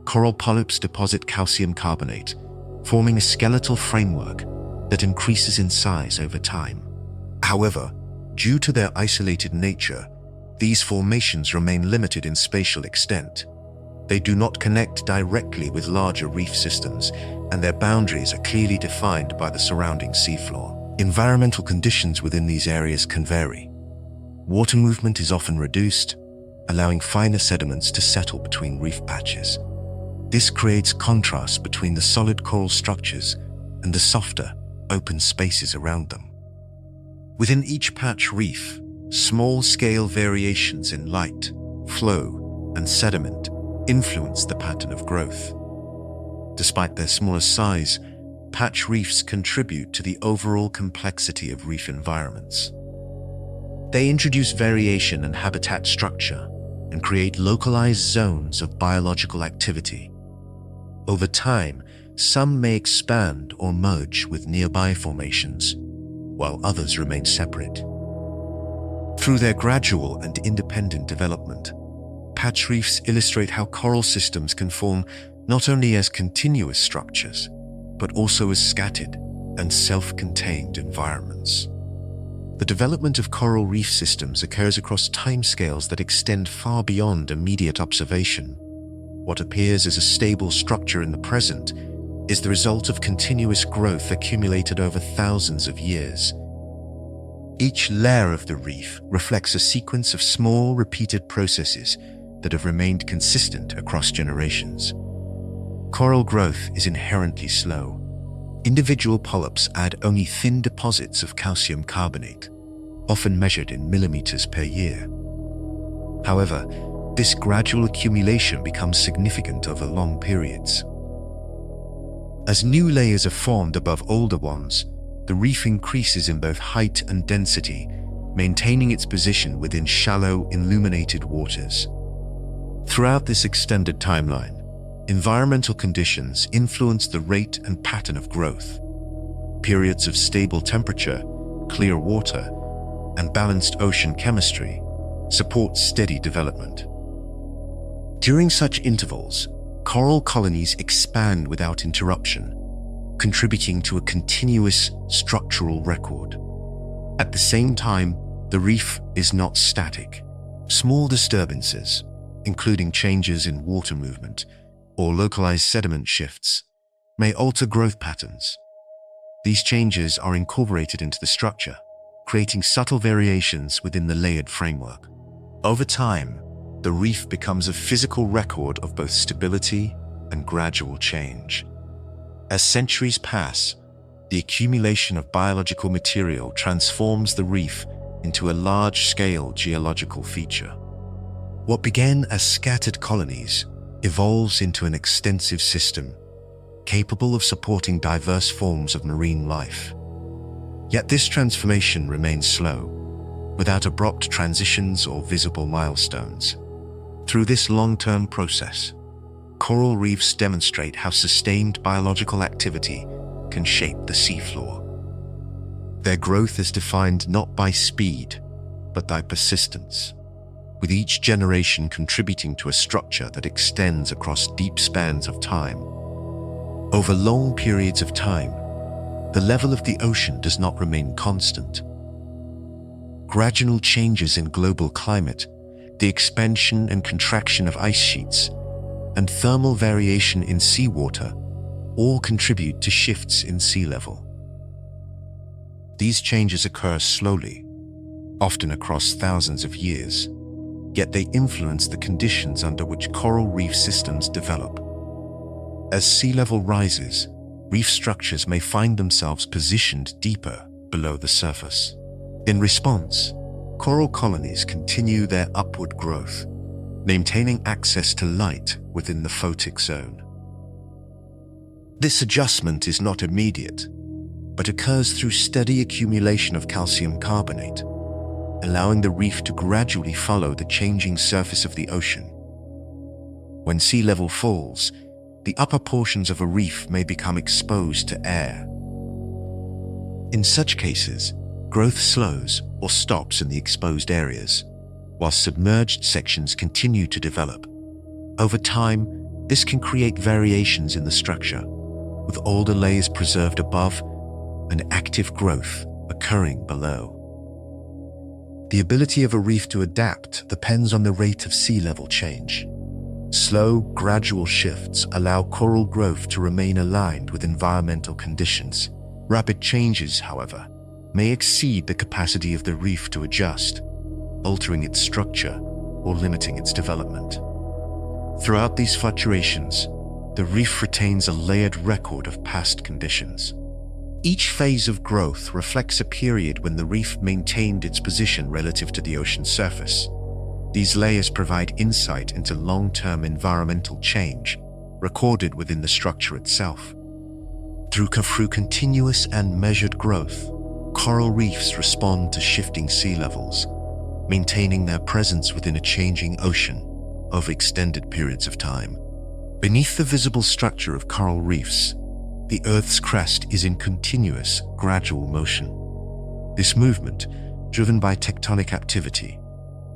Coral polyps deposit calcium carbonate, forming a skeletal framework that increases in size over time. However, due to their isolated nature, these formations remain limited in spatial extent. They do not connect directly with larger reef systems, and their boundaries are clearly defined by the surrounding seafloor. Environmental conditions within these areas can vary. Water movement is often reduced, allowing finer sediments to settle between reef patches. This creates contrast between the solid coral structures and the softer, open spaces around them. Within each patch reef, small-scale variations in light, flow, and sediment influence the pattern of growth. Despite their smaller size, patch reefs contribute to the overall complexity of reef environments. They introduce variation in habitat structure and create localized zones of biological activity. Over time, some may expand or merge with nearby formations, while others remain separate. Through their gradual and independent development, patch reefs illustrate how coral systems can form not only as continuous structures, but also as scattered and self-contained environments. The development of coral reef systems occurs across timescales that extend far beyond immediate observation. What appears as a stable structure in the present is the result of continuous growth accumulated over thousands of years. Each layer of the reef reflects a sequence of small, repeated processes that have remained consistent across generations. Coral growth is inherently slow. Individual polyps add only thin deposits of calcium carbonate, often measured in millimeters per year. However, this gradual accumulation becomes significant over long periods. As new layers are formed above older ones, the reef increases in both height and density, maintaining its position within shallow, illuminated waters. Throughout this extended timeline, environmental conditions influence the rate and pattern of growth. Periods of stable temperature, clear water, and balanced ocean chemistry support steady development. During such intervals, coral colonies expand without interruption, contributing to a continuous structural record. At the same time, the reef is not static. Small disturbances, including changes in water movement or localized sediment shifts, may alter growth patterns. These changes are incorporated into the structure, creating subtle variations within the layered framework. Over time, the reef becomes a physical record of both stability and gradual change. As centuries pass, the accumulation of biological material transforms the reef into a large-scale geological feature. What began as scattered colonies evolves into an extensive system, capable of supporting diverse forms of marine life. Yet this transformation remains slow, without abrupt transitions or visible milestones. Through this long-term process, coral reefs demonstrate how sustained biological activity can shape the seafloor. Their growth is defined not by speed, but by persistence, with each generation contributing to a structure that extends across deep spans of time. Over long periods of time, the level of the ocean does not remain constant. Gradual changes in global climate, the expansion and contraction of ice sheets, and thermal variation in seawater all contribute to shifts in sea level. These changes occur slowly, often across thousands of years, yet they influence the conditions under which coral reef systems develop. As sea level rises, reef structures may find themselves positioned deeper below the surface. In response, coral colonies continue their upward growth, maintaining access to light within the photic zone. This adjustment is not immediate, but occurs through steady accumulation of calcium carbonate, allowing the reef to gradually follow the changing surface of the ocean. When sea level falls, the upper portions of a reef may become exposed to air. In such cases, growth slows or stops in the exposed areas, while submerged sections continue to develop. Over time, this can create variations in the structure, with older layers preserved above and active growth occurring below. The ability of a reef to adapt depends on the rate of sea level change. Slow, gradual shifts allow coral growth to remain aligned with environmental conditions. Rapid changes, however, may exceed the capacity of the reef to adjust, altering its structure or limiting its development. Throughout these fluctuations, the reef retains a layered record of past conditions. Each phase of growth reflects a period when the reef maintained its position relative to the ocean's surface. These layers provide insight into long-term environmental change recorded within the structure itself. Through continuous and measured growth, coral reefs respond to shifting sea levels, maintaining their presence within a changing ocean over extended periods of time. Beneath the visible structure of coral reefs, the Earth's crust is in continuous, gradual motion. This movement, driven by tectonic activity,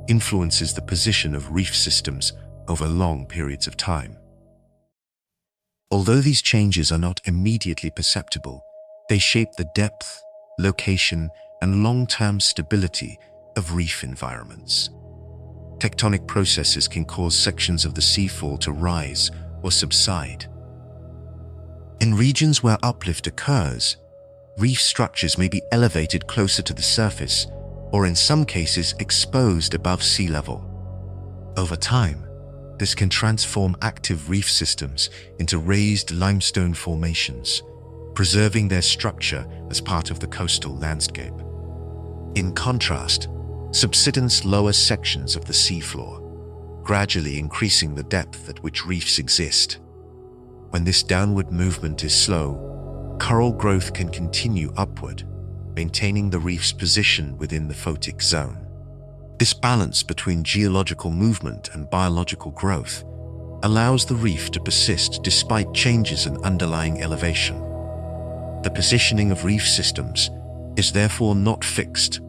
influences the position of reef systems over long periods of time. Although these changes are not immediately perceptible, they shape the depth, location, and long-term stability of reef environments. Tectonic processes can cause sections of the seafloor to rise or subside. In regions where uplift occurs, reef structures may be elevated closer to the surface, or in some cases exposed above sea level. Over time, this can transform active reef systems into raised limestone formations, preserving their structure as part of the coastal landscape. In contrast, subsidence lowers sections of the seafloor, gradually increasing the depth at which reefs exist. When this downward movement is slow, coral growth can continue upward, maintaining the reef's position within the photic zone. This balance between geological movement and biological growth allows the reef to persist despite changes in underlying elevation. The positioning of reef systems is therefore not fixed.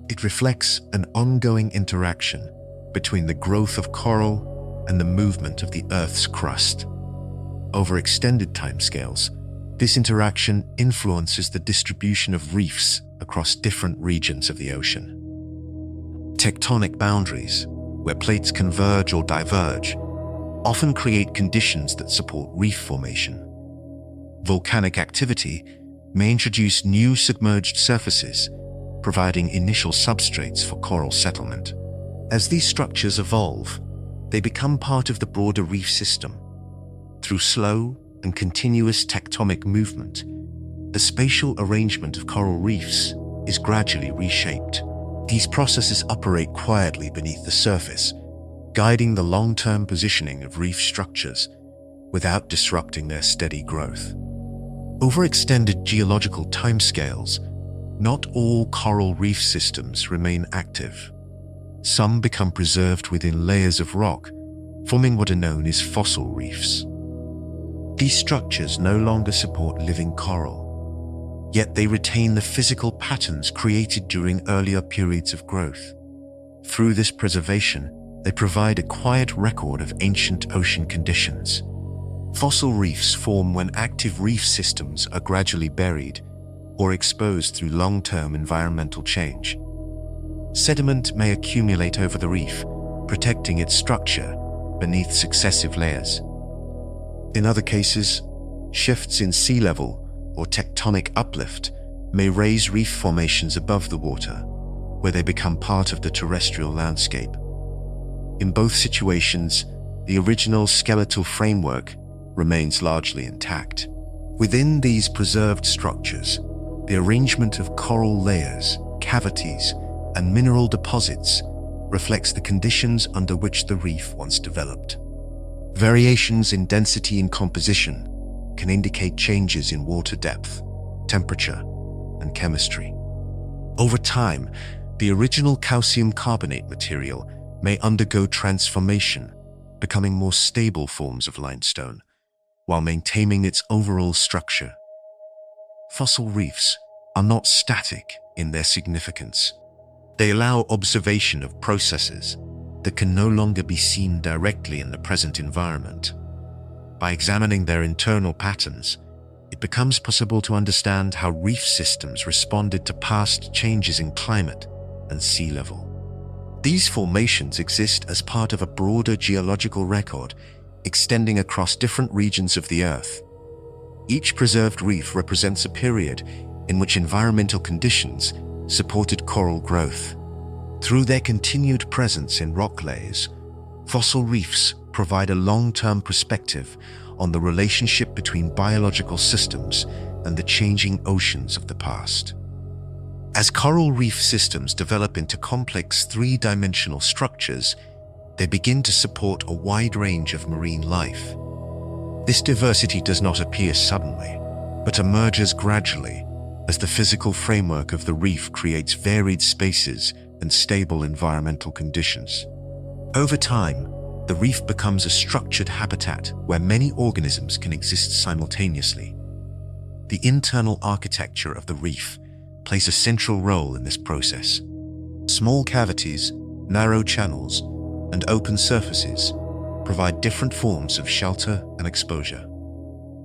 It reflects an ongoing interaction between the growth of coral and the movement of the Earth's crust. Over extended timescales, this interaction influences the distribution of reefs across different regions of the ocean. Tectonic boundaries, where plates converge or diverge, often create conditions that support reef formation. Volcanic activity may introduce new submerged surfaces, providing initial substrates for coral settlement. As these structures evolve, they become part of the broader reef system. Through slow and continuous tectonic movement, the spatial arrangement of coral reefs is gradually reshaped. These processes operate quietly beneath the surface, guiding the long-term positioning of reef structures without disrupting their steady growth. Over extended geological timescales, not all coral reef systems remain active. Some become preserved within layers of rock, forming what are known as fossil reefs. These structures no longer support living coral, yet they retain the physical patterns created during earlier periods of growth. Through this preservation, they provide a quiet record of ancient ocean conditions. Fossil reefs form when active reef systems are gradually buried or exposed through long-term environmental change. Sediment may accumulate over the reef, protecting its structure beneath successive layers. In other cases, shifts in sea level or tectonic uplift may raise reef formations above the water, where they become part of the terrestrial landscape. In both situations, the original skeletal framework remains largely intact. Within these preserved structures, the arrangement of coral layers, cavities, and mineral deposits reflects the conditions under which the reef once developed. Variations in density and composition can indicate changes in water depth, temperature, and chemistry. Over time, the original calcium carbonate material may undergo transformation, becoming more stable forms of limestone, while maintaining its overall structure. Fossil reefs are not static in their significance. They allow observation of processes that can no longer be seen directly in the present environment. By examining their internal patterns, it becomes possible to understand how reef systems responded to past changes in climate and sea level. These formations exist as part of a broader geological record extending across different regions of the Earth. Each preserved reef represents a period in which environmental conditions supported coral growth. Through their continued presence in rock layers, fossil reefs provide a long-term perspective on the relationship between biological systems and the changing oceans of the past. As coral reef systems develop into complex three-dimensional structures, they begin to support a wide range of marine life. This diversity does not appear suddenly, but emerges gradually as the physical framework of the reef creates varied spaces and stable environmental conditions. Over time, the reef becomes a structured habitat where many organisms can exist simultaneously. The internal architecture of the reef plays a central role in this process. Small cavities, narrow channels, and open surfaces provide different forms of shelter and exposure.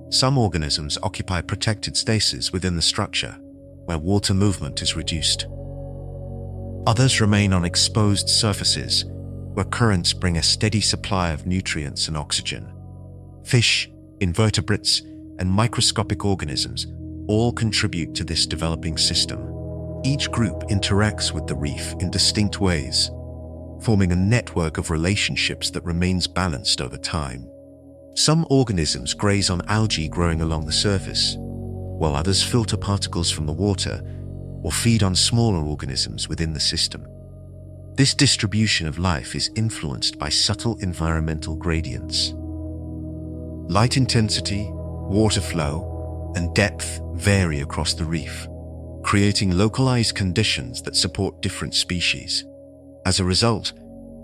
Some organisms occupy protected spaces within the structure, where water movement is reduced. Others remain on exposed surfaces, where currents bring a steady supply of nutrients and oxygen. Fish, invertebrates, and microscopic organisms all contribute to this developing system. Each group interacts with the reef in distinct ways, forming a network of relationships that remains balanced over time. Some organisms graze on algae growing along the surface, while others filter particles from the water or feed on smaller organisms within the system. This distribution of life is influenced by subtle environmental gradients. Light intensity, water flow, and depth vary across the reef, creating localized conditions that support different species. As a result,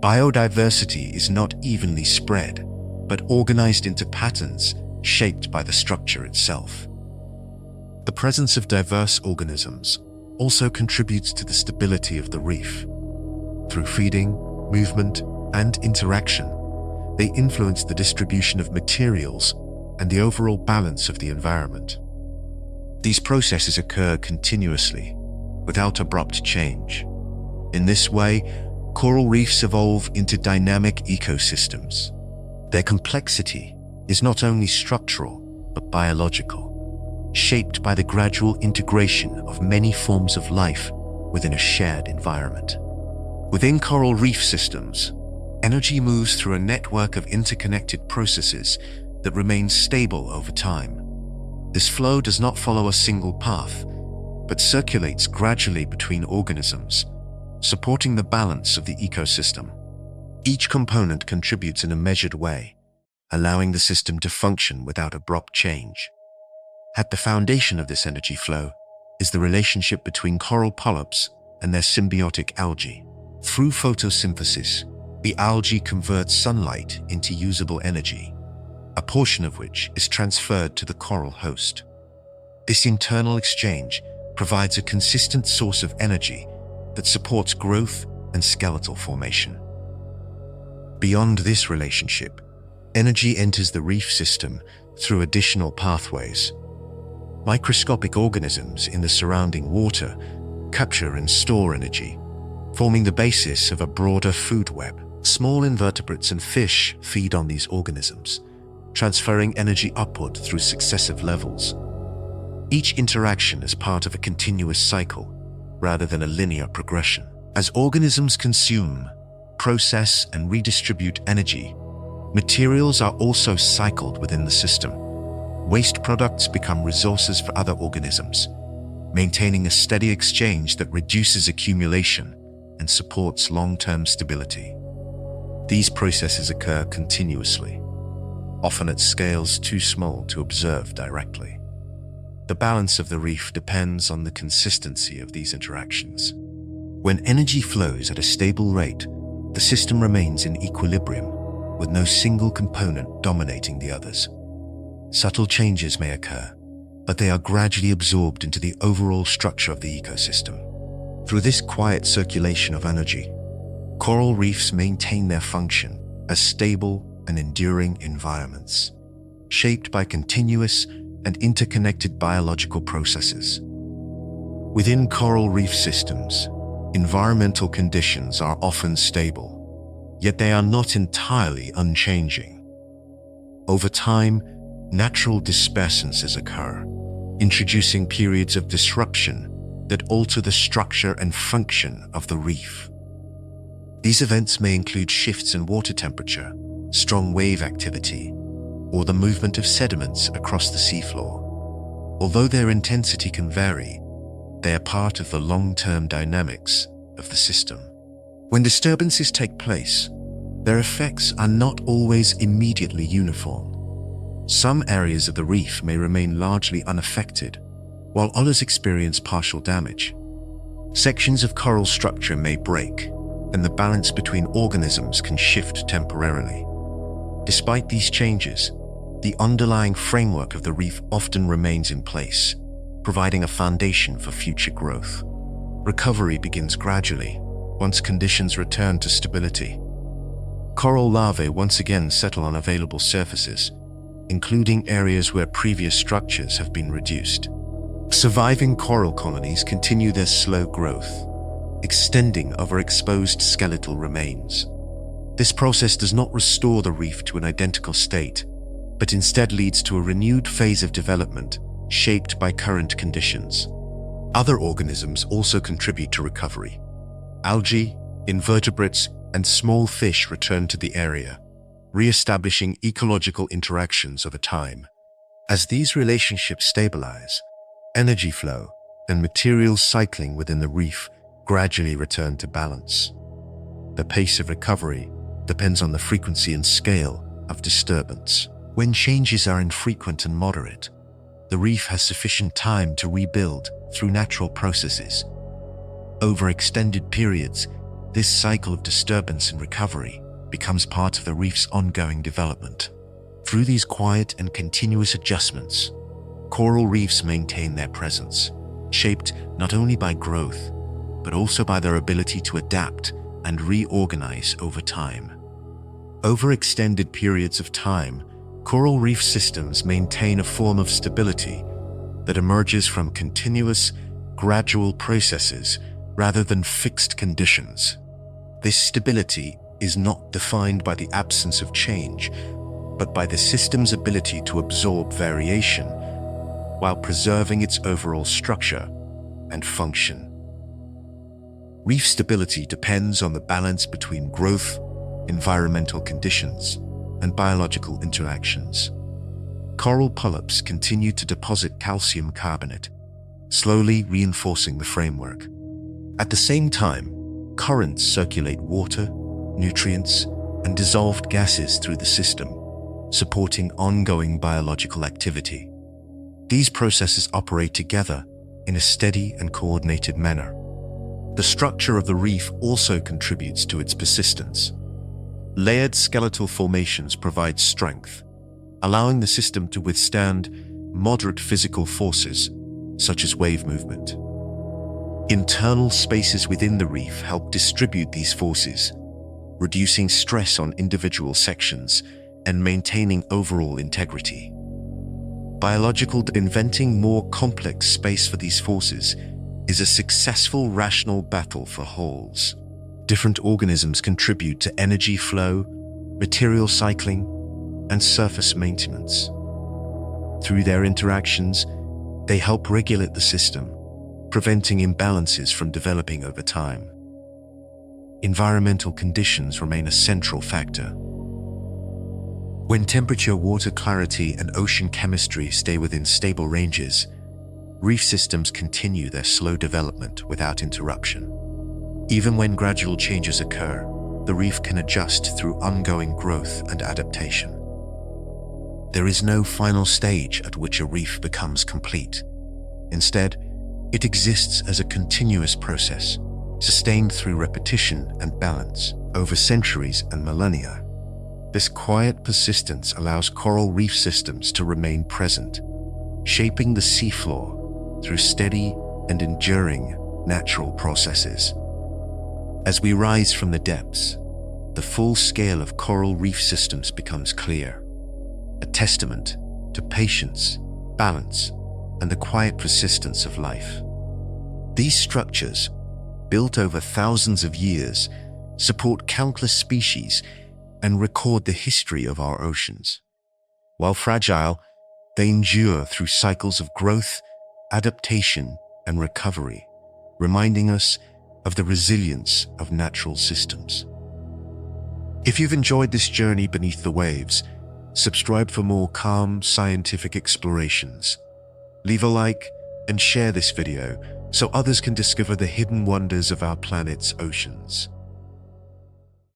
biodiversity is not evenly spread, but organized into patterns shaped by the structure itself. The presence of diverse organisms also contributes to the stability of the reef. Through feeding, movement, and interaction, they influence the distribution of materials and the overall balance of the environment. These processes occur continuously, without abrupt change. In this way, coral reefs evolve into dynamic ecosystems. Their complexity is not only structural, but biological, shaped by the gradual integration of many forms of life within a shared environment. Within coral reef systems, energy moves through a network of interconnected processes that remains stable over time. This flow does not follow a single path, but circulates gradually between organisms, supporting the balance of the ecosystem. Each component contributes in a measured way, allowing the system to function without abrupt change. At the foundation of this energy flow is the relationship between coral polyps and their symbiotic algae. Through photosynthesis, the algae converts sunlight into usable energy, a portion of which is transferred to the coral host. This internal exchange provides a consistent source of energy that supports growth and skeletal formation. Beyond this relationship, Energy enters the reef system through additional pathways. Microscopic organisms in the surrounding water capture and store energy, forming the basis of a broader food web. Small invertebrates and fish feed on these organisms, transferring energy upward through successive levels. Each interaction is part of a continuous cycle, rather than a linear progression. As organisms consume, process, and redistribute energy, materials are also cycled within the system. Waste products become resources for other organisms, maintaining a steady exchange that reduces accumulation and supports long-term stability. These processes occur continuously, often at scales too small to observe directly. The balance of the reef depends on the consistency of these interactions. When energy flows at a stable rate, the system remains in equilibrium, with no single component dominating the others. Subtle changes may occur, but they are gradually absorbed into the overall structure of the ecosystem. Through this quiet circulation of energy, coral reefs maintain their function as stable and enduring environments, shaped by continuous and interconnected biological processes. Within coral reef systems, environmental conditions are often stable, yet they are not entirely unchanging. Over time, natural dispersances occur, introducing periods of disruption that alter the structure and function of the reef. These events may include shifts in water temperature, strong wave activity, or the movement of sediments across the seafloor. Although their intensity can vary, they are part of the long-term dynamics of the system. When disturbances take place, their effects are not always immediately uniform. Some areas of the reef may remain largely unaffected, while others experience partial damage. Sections of coral structure may break, and the balance between organisms can shift temporarily. Despite these changes, the underlying framework of the reef often remains in place, providing a foundation for future growth. Recovery begins gradually, once conditions return to stability. Coral larvae once again settle on available surfaces, including areas where previous structures have been reduced. Surviving coral colonies continue their slow growth, extending over exposed skeletal remains. This process does not restore the reef to an identical state, but instead leads to a renewed phase of development shaped by current conditions. Other organisms also contribute to recovery. Algae, invertebrates, and small fish return to the area, re-establishing ecological interactions over time. As these relationships stabilize, energy flow and material cycling within the reef gradually return to balance. The pace of recovery depends on the frequency and scale of disturbance. When changes are infrequent and moderate, the reef has sufficient time to rebuild through natural processes. Over extended periods, this cycle of disturbance and recovery becomes part of the reef's ongoing development. Through these quiet and continuous adjustments, coral reefs maintain their presence, shaped not only by growth, but also by their ability to adapt and reorganize over time. Over extended periods of time, coral reef systems maintain a form of stability that emerges from continuous, gradual processes rather than fixed conditions. This stability is not defined by the absence of change, but by the system's ability to absorb variation while preserving its overall structure and function. Reef stability depends on the balance between growth, environmental conditions, and biological interactions. Coral polyps continue to deposit calcium carbonate, slowly reinforcing the framework. At the same time, currents circulate water, nutrients, and dissolved gases through the system, supporting ongoing biological activity. These processes operate together in a steady and coordinated manner. The structure of the reef also contributes to its persistence. Layered skeletal formations provide strength, allowing the system to withstand moderate physical forces, such as wave movement. Internal spaces within the reef help distribute these forces, reducing stress on individual sections and maintaining overall integrity. Biological inventing more complex space for these forces is a successful rational battle for wholes. Different organisms contribute to energy flow, material cycling, and surface maintenance. Through their interactions, they help regulate the system, preventing imbalances from developing over time. Environmental conditions remain a central factor. When temperature, water clarity, and ocean chemistry stay within stable ranges, reef systems continue their slow development without interruption. Even when gradual changes occur, the reef can adjust through ongoing growth and adaptation. There is no final stage at which a reef becomes complete. Instead, it exists as a continuous process, sustained through repetition and balance over centuries and millennia. This quiet persistence allows coral reef systems to remain present, shaping the seafloor through steady and enduring natural processes. As we rise from the depths, the full scale of coral reef systems becomes clear, a testament to patience, balance, and the quiet persistence of life. These structures, built over thousands of years, support countless species and record the history of our oceans. While fragile, they endure through cycles of growth, adaptation, and recovery, reminding us of the resilience of natural systems. If you've enjoyed this journey beneath the waves, subscribe for more calm, scientific explorations. Leave a like and share this video so others can discover the hidden wonders of our planet's oceans.